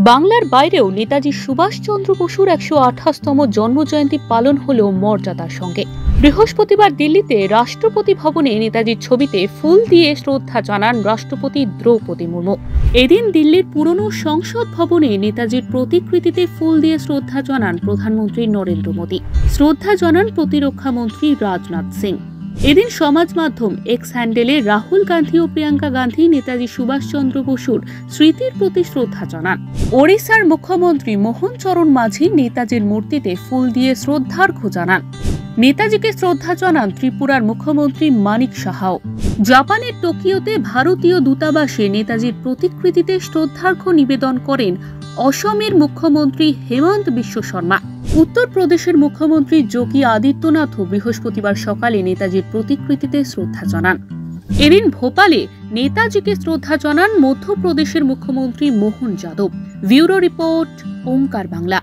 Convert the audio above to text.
বাংলার বাইরেও নেতাজি সুভাষচন্দ্র বসুর ১২৮তম জন্মজয়ন্তী পালন হলো মর্যাদার সঙ্গে। বৃহস্পতিবার দিল্লিতে রাষ্ট্রপতি ভবনে নেতাজির ছবিতে ফুল দিয়ে শ্রদ্ধা জানান রাষ্ট্রপতি দ্রৌপদী মুর্মু। এদিন দিল্লির পুরনো সংসদ ভবনে নেতাজির প্রতিকৃতিতে ফুল দিয়ে শ্রদ্ধা জানান প্রধানমন্ত্রী নরেন্দ্র মোদী। শ্রদ্ধা জানান প্রতিরক্ষা মন্ত্রী রাজনাথ সিং। এদিন সমাজ মাধ্যম এক্স হ্যান্ডেলে রাহুল গান্ধী ও প্রিয়াঙ্কা গান্ধী নেতাজি সুভাষচন্দ্র বসুর স্মৃতির প্রতি শ্রদ্ধা জানান। ওড়িশার মুখ্যমন্ত্রী মোহন চরণ মাঝি নেতাজির মূর্তিতে ফুল দিয়ে শ্রদ্ধার্ঘ্য জানান। নেতাজিকে শ্রদ্ধা জানান ত্রিপুরার মুখ্যমন্ত্রী মানিক সাহাও। জাপানের টোকিওতে ভারতীয় দূতাবাসে নেতাজির প্রতিকৃতিতে শ্রদ্ধার্ঘ্য নিবেদন করেন অসমের মুখ্যমন্ত্রী হেমন্ত বিশ্ব শর্মা। উত্তরপ্রদেশের মুখ্যমন্ত্রী যোগী আদিত্যনাথও বৃহস্পতিবার সকালে নেতাজির প্রতিকৃতিতে শ্রদ্ধা জানান। এদিন ভোপালে নেতাজিকে শ্রদ্ধা জানান মধ্যপ্রদেশের মুখ্যমন্ত্রী মোহন যাদব। ব্যুরো রিপোর্ট, ওঙ্কার বাংলা।